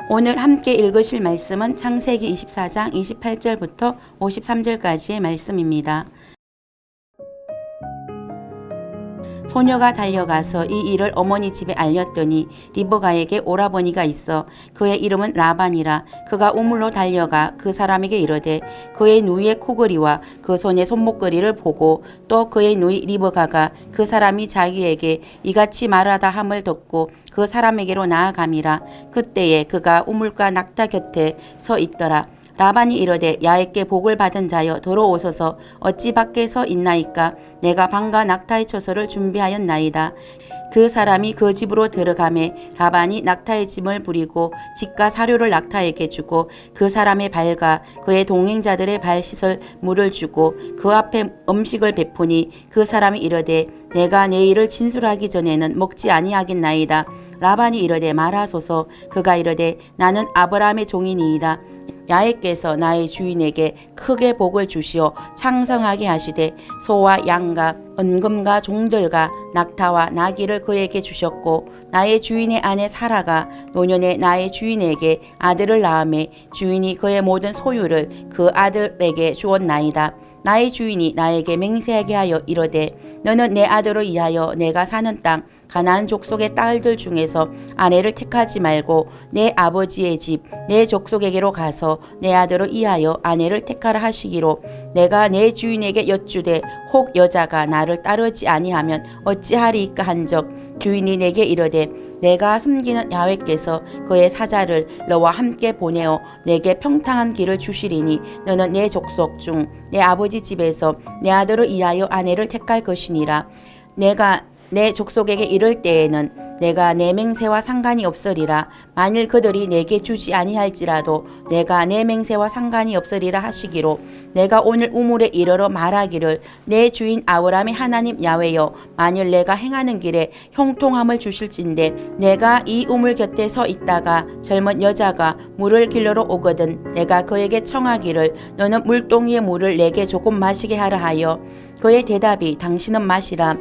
오늘 함께 읽으실 말씀은 창세기 24장 28절부터 53절까지의 말씀입니다. 소녀가 달려가서 이 일을 어머니 집에 알렸더니 리브가에게 오라버니가 있어 그의 이름은 라반이라. 그가 우물로 달려가 그 사람에게 이르되 그의 누이의 코걸이와 그 손의 손목걸이를 보고 또 그의 누이 리브가가 그 사람이 자기에게 이같이 말하다 함을 듣고 그 사람에게로 나아감이라. 그때에 그가 우물가 낙타 곁에 서 있더라. 라반이 이르되 야에게 복을 받은 자여 들어오소서. 어찌 밖에 서 있나이까. 내가 방과 낙타의 처소를 준비하였나이다. 그 사람이 그 집으로 들어가매 라반이 낙타의 짐을 부리고 집과 사료를 낙타에게 주고 그 사람의 발과 그의 동행자들의 발 씻을 물을 주고 그 앞에 음식을 베푸니 그 사람이 이르되 내가 내 일을 진술하기 전에는 먹지 아니하겠나이다. 라반이 이르되 말하소서. 그가 이르되 나는 아브라함의 종이니이다. 야훼께서 나의 주인에게 크게 복을 주시어 창성하게 하시되 소와 양과 은금과 종들과 낙타와 나귀를 그에게 주셨고 나의 주인의 아내 사라가 노년에 나의 주인에게 아들을 낳음에 주인이 그의 모든 소유를 그 아들에게 주었나이다. 나의 주인이 나에게 맹세하게 하여 이르되 너는 내 아들을 위하여 내가 사는 땅 가나안 족속의 딸들 중에서 아내를 택하지 말고 내 아버지의 집 내 족속에게로 가서 내 아들을 위하여 아내를 택하라 하시기로 내가 내 주인에게 여쭈되 혹 여자가 나를 따르지 아니하면 어찌하리이까 한적 주인이 내게 이르되 내가 숨기는 야훼께서 그의 사자를 너와 함께 보내어 내게 평탄한 길을 주시리니 너는 내 족속 중 내 아버지 집에서 내 아들을 위하여 아내를 택할 것이니라. 내가 내 족속에게 이를 때에는 내가 내 맹세와 상관이 없으리라. 만일 그들이 내게 주지 아니할지라도 내가 내 맹세와 상관이 없으리라 하시기로 내가 오늘 우물에 이르러 말하기를 내 주인 아브라함의 하나님 야훼여 만일 내가 행하는 길에 형통함을 주실진데 내가 이 우물 곁에 서 있다가 젊은 여자가 물을 길러러 오거든 내가 그에게 청하기를 너는 물동이의 물을 내게 조금 마시게 하라 하여 그의 대답이 당신은 마시라.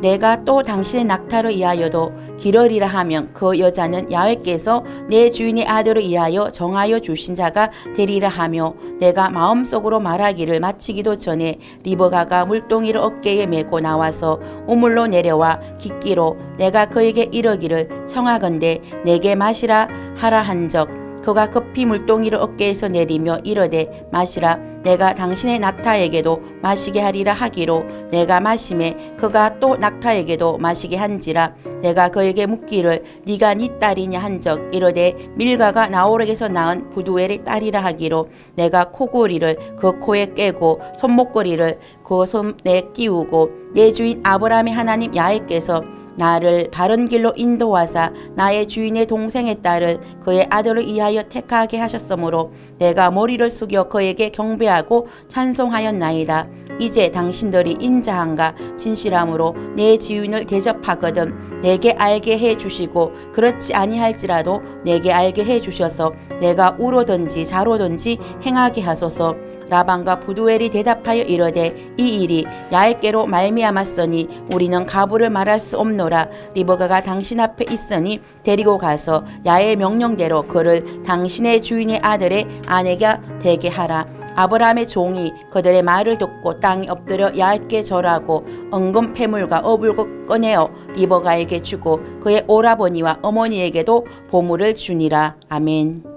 내가 또 당신의 낙타를 위하여도 기르리라 하면 그 여자는 야훼께서 내 주인의 아들을 위하여 정하여 주신 자가 되리라 하며 내가 마음속으로 말하기를 마치기도 전에 리브가가 물동이를 어깨에 메고 나와서 우물로 내려와 깃기로 내가 그에게 이르기를 청하건대 내게 마시라 하라 한적 그가 급히 물동이를 어깨에서 내리며 이르되 마시라. 내가 당신의 낙타에게도 마시게 하리라 하기로 내가 마심에 그가 또 낙타에게도 마시게 한지라. 내가 그에게 묻기를 네가 네 딸이냐 한적 이르되 밀가가 나홀에게서 낳은 부두엘의 딸이라 하기로 내가 코골이를 그 코에 꿰고 손목걸이를 그 손에 끼우고 내 주인 아브라함의 하나님 야훼께서 나를 바른 길로 인도하사 나의 주인의 동생의 딸을 그의 아들을 위하여 택하게 하셨으므로 내가 머리를 숙여 그에게 경배하고 찬송하였나이다. 이제 당신들이 인자함과 진실함으로 내 주인을 대접하거든 내게 알게 해 주시고 그렇지 아니할지라도 내게 알게 해 주셔서 내가 우로든지 자로든지 행하게 하소서. 라반과 부두엘이 대답하여 이르되 이 일이 야훼께로 말미암았으니 우리는 가부를 말할 수 없노라. 리브가가 당신 앞에 있으니 데리고 가서 야훼의 명령대로 그를 당신의 주인의 아들의 아내가 되게 하라. 아브라함의 종이 그들의 말을 듣고 땅에 엎드려 야훼께 절하고 은금 패물과 어불고 꺼내어 리브가에게 주고 그의 오라버니와 어머니에게도 보물을 주니라. 아멘.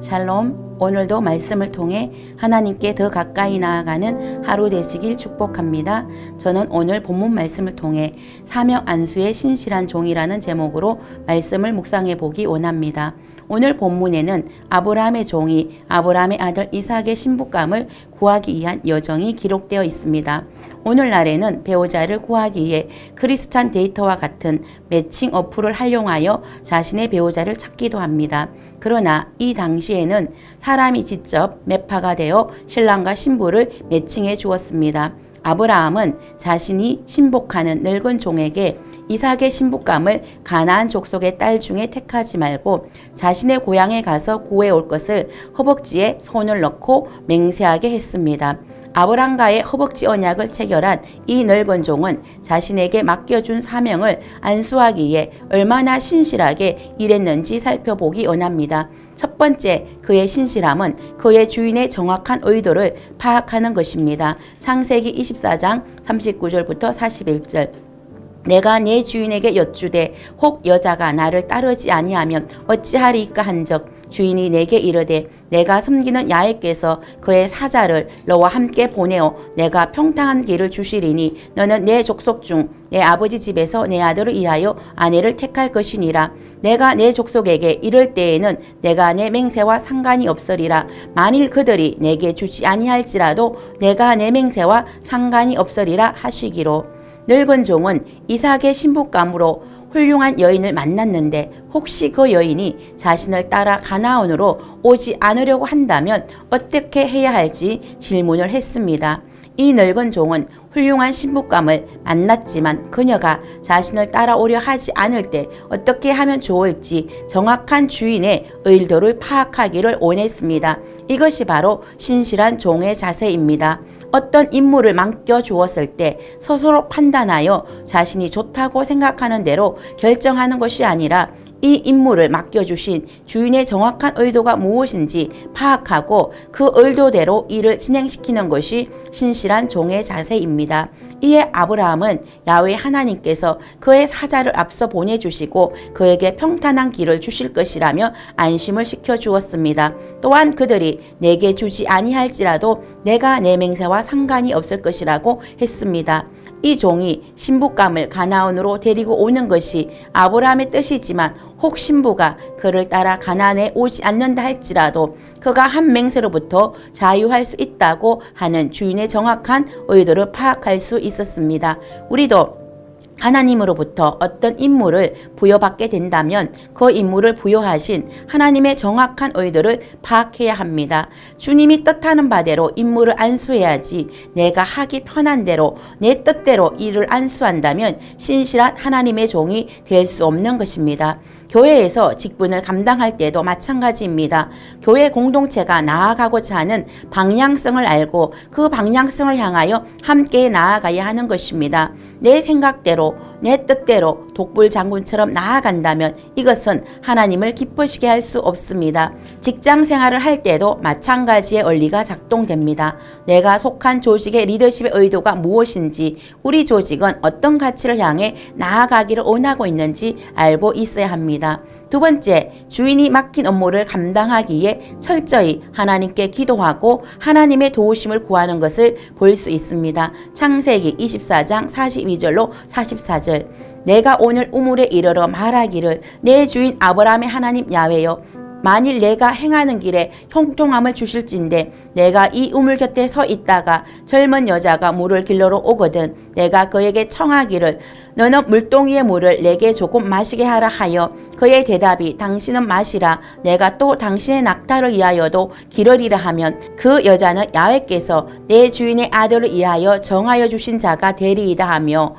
샬롬. 오늘도 말씀을 통해 하나님께 더 가까이 나아가는 하루 되시길 축복합니다. 저는 오늘 본문 말씀을 통해 사명 안수의 신실한 종이라는 제목으로 말씀을 묵상해 보기 원합니다. 오늘 본문에는 아브라함의 종이 아브라함의 아들 이삭의 신부감을 구하기 위한 여정이 기록되어 있습니다. 오늘날에는 배우자를 구하기 위해 크리스찬 데이터와 같은 매칭 어플을 활용하여 자신의 배우자를 찾기도 합니다. 그러나 이 당시에는 사람이 직접 매파가 되어 신랑과 신부를 매칭해 주었습니다. 아브라함은 자신이 신복하는 늙은 종에게 이삭의 신부감을 가나안 족속의 딸 중에 택하지 말고 자신의 고향에 가서 구해올 것을 허벅지에 손을 넣고 맹세하게 했습니다. 아브람과의 허벅지 언약을 체결한 이 늙은 종은 자신에게 맡겨준 사명을 안수하기 위해 얼마나 신실하게 일했는지 살펴보기 원합니다. 첫 번째, 그의 신실함은 그의 주인의 정확한 의도를 파악하는 것입니다. 창세기 24장 39절부터 41절. 내가 내 주인에게 여쭈되 혹 여자가 나를 따르지 아니하면 어찌하리이까 한적 주인이 내게 이르되 내가 섬기는 야훼께서 그의 사자를 너와 함께 보내어 내가 평탄한 길을 주시리니 너는 내 족속 중 내 아버지 집에서 내 아들을 위하여 아내를 택할 것이니라. 내가 내 족속에게 이를 때에는 내가 내 맹세와 상관이 없으리라. 만일 그들이 내게 주지 아니할지라도 내가 내 맹세와 상관이 없으리라 하시기로. 늙은 종은 이삭의 신부감으로 훌륭한 여인을 만났는데 혹시 그 여인이 자신을 따라 가나안으로 오지 않으려고 한다면 어떻게 해야 할지 질문을 했습니다. 이 늙은 종은 훌륭한 신부감을 만났지만 그녀가 자신을 따라오려 하지 않을 때 어떻게 하면 좋을지 정확한 주인의 의도를 파악하기를 원했습니다. 이것이 바로 신실한 종의 자세입니다. 어떤 임무를 맡겨주었을 때 스스로 판단하여 자신이 좋다고 생각하는 대로 결정하는 것이 아니라 이 임무를 맡겨주신 주인의 정확한 의도가 무엇인지 파악하고 그 의도대로 일을 진행시키는 것이 신실한 종의 자세입니다. 이에 아브라함은 야훼 하나님께서 그의 사자를 앞서 보내주시고 그에게 평탄한 길을 주실 것이라며 안심을 시켜주었습니다. 또한 그들이 내게 주지 아니할지라도 내가 내 맹세와 상관이 없을 것이라고 했습니다. 이 종이 신부감을 가나안으로 데리고 오는 것이 아브라함의 뜻이지만 혹 신부가 그를 따라 가나안에 오지 않는다 할지라도 그가 한 맹세로부터 자유할 수 있다고 하는 주인의 정확한 의도를 파악할 수 있었습니다. 우리도 하나님으로부터 어떤 임무를 부여받게 된다면 그 임무를 부여하신 하나님의 정확한 의도를 파악해야 합니다. 주님이 뜻하는 바대로 임무를 안수해야지 내가 하기 편한 대로 내 뜻대로 일을 안수한다면 신실한 하나님의 종이 될 수 없는 것입니다. 교회에서 직분을 감당할 때도 마찬가지입니다. 교회 공동체가 나아가고자 하는 방향성을 알고 그 방향성을 향하여 함께 나아가야 하는 것입니다. 내 생각대로 내 뜻대로 독불장군처럼 나아간다면 이것은 하나님을 기쁘시게 할 수 없습니다. 직장 생활을 할 때도 마찬가지의 원리가 작동됩니다. 내가 속한 조직의 리더십의 의도가 무엇인지, 우리 조직은 어떤 가치를 향해 나아가기를 원하고 있는지 알고 있어야 합니다. 두 번째, 주인이 맡긴 업무를 감당하기 위해 철저히 하나님께 기도하고 하나님의 도우심을 구하는 것을 볼 수 있습니다. 창세기 24장 42절로 44절. 내가 오늘 우물에 이르러 말하기를 내 주인 아브라함의 하나님 야훼여 만일 내가 행하는 길에 형통함을 주실진데 내가 이 우물 곁에 서 있다가 젊은 여자가 물을 길러러 오거든 내가 그에게 청하기를 너는 물동이의 물을 내게 조금 마시게 하라 하여 그의 대답이 당신은 마시라 내가 또 당신의 낙타를 위하여도 기르리라 하면 그 여자는 야훼께서 내 주인의 아들을 위하여 정하여 주신 자가 되리이다 하며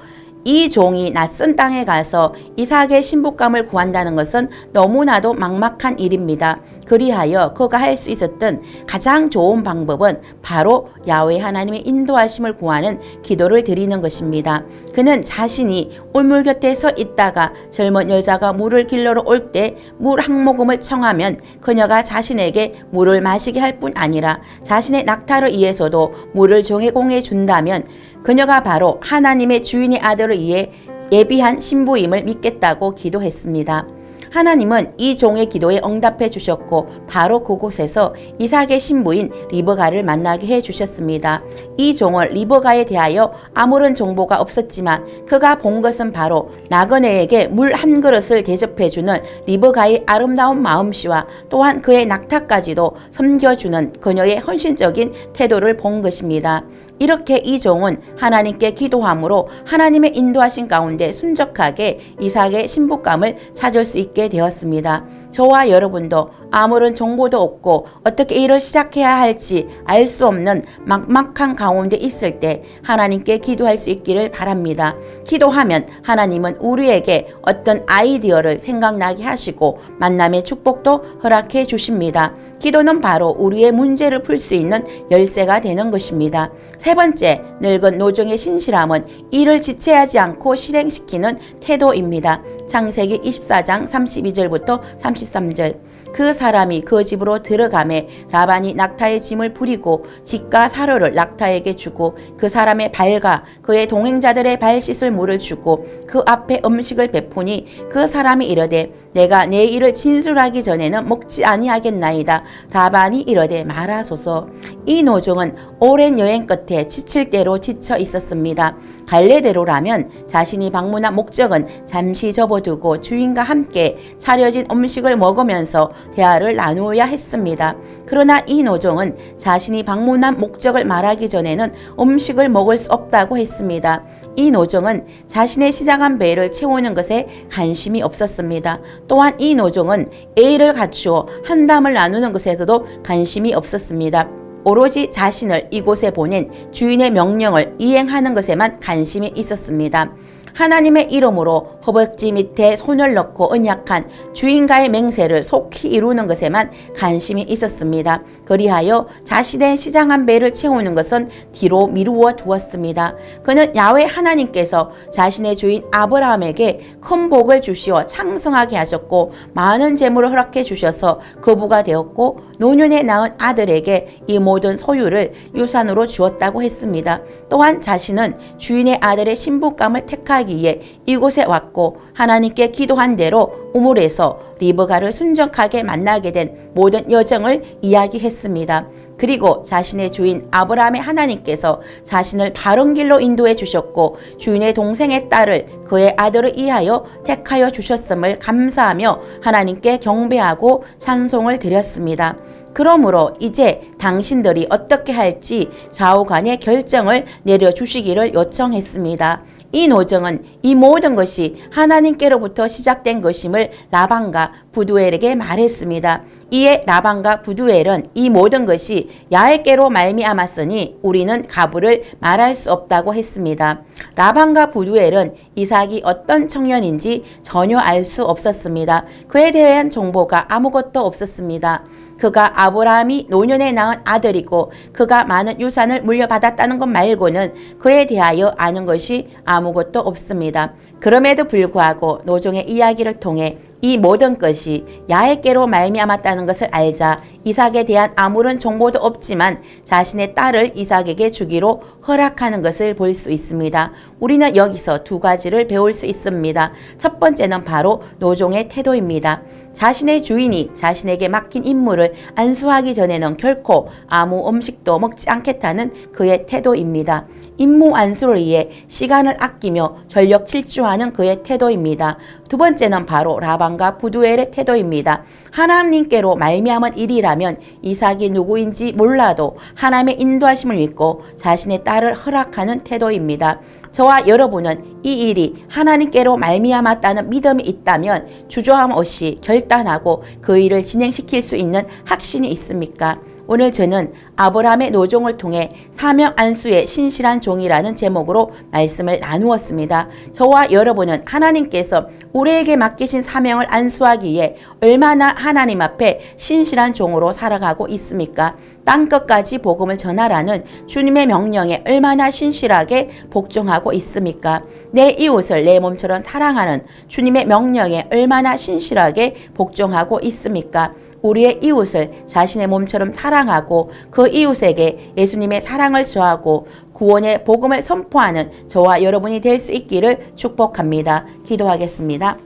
이 종이 낯선 땅에 가서 이삭의 신부감을 구한다는 것은 너무나도 막막한 일입니다. 그리하여 그가 할 수 있었던 가장 좋은 방법은 바로 야훼 하나님의 인도하심을 구하는 기도를 드리는 것입니다. 그는 자신이 우물 곁에 서 있다가 젊은 여자가 물을 길러러 올 때 물 한 모금을 청하면 그녀가 자신에게 물을 마시게 할 뿐 아니라 자신의 낙타를 위해서도 물을 종에 공해 준다면 그녀가 바로 하나님의 주인의 아들을 위해 예비한 신부임을 믿겠다고 기도했습니다. 하나님은 이 종의 기도에 응답해 주셨고 바로 그곳에서 이삭의 신부인 리브가를 만나게 해 주셨습니다. 이 종은 리브가에 대하여 아무런 정보가 없었지만 그가 본 것은 바로 나그네에게 물 한 그릇을 대접해 주는 리브가의 아름다운 마음씨와 또한 그의 낙타까지도 섬겨주는 그녀의 헌신적인 태도를 본 것입니다. 이렇게 이 종은 하나님께 기도함으로 하나님의 인도하신 가운데 순적하게 이삭의 신부감을 찾을 수 있게 되었습니다. 저와 여러분도 아무런 정보도 없고 어떻게 일을 시작해야 할지 알 수 없는 막막한 가운데 있을 때 하나님께 기도할 수 있기를 바랍니다. 기도하면 하나님은 우리에게 어떤 아이디어를 생각나게 하시고 만남의 축복도 허락해 주십니다. 기도는 바로 우리의 문제를 풀 수 있는 열쇠가 되는 것입니다. 세 번째, 늙은 노종의 신실함은 일을 지체하지 않고 실행시키는 태도입니다. 창세기 24장 32절부터 33절. 그 사람이 그 집으로 들어가매 라반이 낙타의 짐을 부리고 집과 사료를 낙타에게 주고 그 사람의 발과 그의 동행자들의 발 씻을 물을 주고 그 앞에 음식을 베푸니 그 사람이 이르되 내가 내 일을 진술하기 전에는 먹지 아니하겠나이다. 라반이 이르되 말하소서. 이 노종은 오랜 여행 끝에 지칠 대로 지쳐 있었습니다. 갈래대로라면 자신이 방문한 목적은 잠시 접어두고 주인과 함께 차려진 음식을 먹으면서 대화를 나누어야 했습니다. 그러나 이 노종은 자신이 방문한 목적을 말하기 전에는 음식을 먹을 수 없다고 했습니다. 이 노종은 자신의 시장한 배를 채우는 것에 관심이 없었습니다. 또한 이 노종은 예의를 갖추어 한담을 나누는 것에서도 관심이 없었습니다. 오로지 자신을 이곳에 보낸 주인의 명령을 이행하는 것에만 관심이 있었습니다. 하나님의 이름으로 허벅지 밑에 손을 넣고 언약한 주인과의 맹세를 속히 이루는 것에만 관심이 있었습니다. 그리하여 자신의 시장한 배를 채우는 것은 뒤로 미루어 두었습니다. 그는 야훼 하나님께서 자신의 주인 아브라함에게 큰 복을 주시어 창성하게 하셨고 많은 재물을 허락해 주셔서 거부가 되었고 노년에 낳은 아들에게 이 모든 소유를 유산으로 주었다고 했습니다. 또한 자신은 주인의 아들의 신부감을 택하기 위해 이곳에 왔고 하나님께 기도한 대로 우물에서 리브가를 순정하게 만나게 된 모든 여정을 이야기했습니다. 그리고 자신의 주인 아브라함의 하나님께서 자신을 바른 길로 인도해 주셨고 주인의 동생의 딸을 그의 아들을 위하여 택하여 주셨음을 감사하며 하나님께 경배하고 찬송을 드렸습니다. 그러므로 이제 당신들이 어떻게 할지 좌우간의 결정을 내려주시기를 요청했습니다. 이 노정은 이 모든 것이 하나님께로부터 시작된 것임을 라반과 부두엘에게 말했습니다. 이에 라반과 부두엘은 이 모든 것이 야훼께로 말미암았으니 우리는 가부를 말할 수 없다고 했습니다. 라반과 부두엘은 이삭이 어떤 청년인지 전혀 알 수 없었습니다. 그에 대한 정보가 아무것도 없었습니다. 그가 아브라함이 노년에 낳은 아들이고 그가 많은 유산을 물려받았다는 것 말고는 그에 대하여 아는 것이 아무것도 없습니다. 그럼에도 불구하고 노종의 이야기를 통해 이 모든 것이 야훼께로 말미암았다는 것을 알자 이삭에 대한 아무런 정보도 없지만 자신의 딸을 이삭에게 주기로 허락하는 것을 볼 수 있습니다. 우리는 여기서 두 가지를 배울 수 있습니다. 첫 번째는 바로 노종의 태도입니다. 자신의 주인이 자신에게 맡긴 임무를 안수하기 전에는 결코 아무 음식도 먹지 않겠다는 그의 태도입니다. 임무 안수를 위해 시간을 아끼며 전력 질주하는 그의 태도입니다. 두 번째는 바로 라반과 부두엘의 태도입니다. 하나님께로 말미암은 일이라면 이삭이 누구인지 몰라도 하나님의 인도하심을 믿고 자신의 딸을 허락하는 태도입니다. 저와 여러분은 이 일이 하나님께로 말미암았다는 믿음이 있다면 주저함 없이 결단하고 그 일을 진행시킬 수 있는 확신이 있습니까? 오늘 저는 아브라함의 노종을 통해 사명 안수의 신실한 종이라는 제목으로 말씀을 나누었습니다. 저와 여러분은 하나님께서 우리에게 맡기신 사명을 안수하기 위해 얼마나 하나님 앞에 신실한 종으로 살아가고 있습니까? 땅끝까지 복음을 전하라는 주님의 명령에 얼마나 신실하게 복종하고 있습니까? 내 이웃을 내 몸처럼 사랑하는 주님의 명령에 얼마나 신실하게 복종하고 있습니까? 우리의 이웃을 자신의 몸처럼 사랑하고 그 이웃에게 예수님의 사랑을 전하고 구원의 복음을 선포하는 저와 여러분이 될 수 있기를 축복합니다. 기도하겠습니다.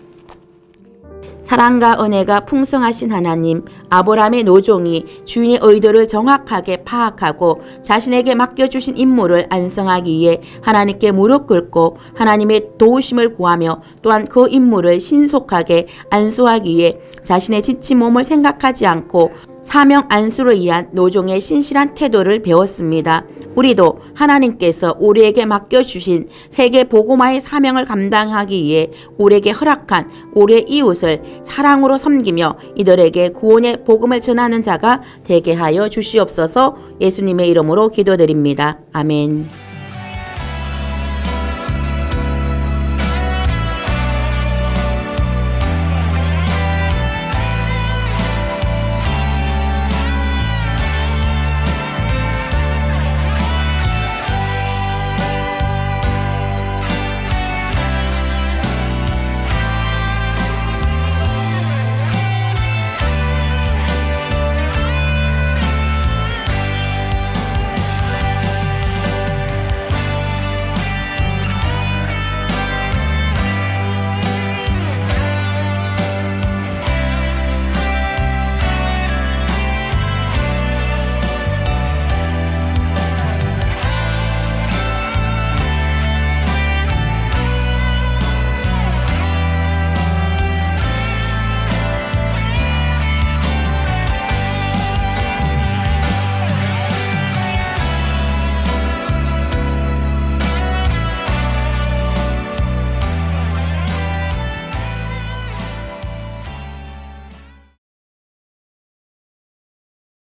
사랑과 은혜가 풍성하신 하나님, 아브라함의 노종이 주인의 의도를 정확하게 파악하고 자신에게 맡겨주신 임무를 완성하기 위해 하나님께 무릎 꿇고 하나님의 도우심을 구하며 또한 그 임무를 신속하게 안수하기 위해 자신의 지친 몸을 생각하지 않고 사명 안수를 위한 노종의 신실한 태도를 배웠습니다. 우리도 하나님께서 우리에게 맡겨주신 세계 복음화의 사명을 감당하기 위해 우리에게 허락한 우리의 이웃을 사랑으로 섬기며 이들에게 구원의 복음을 전하는 자가 되게 하여 주시옵소서. 예수님의 이름으로 기도드립니다. 아멘.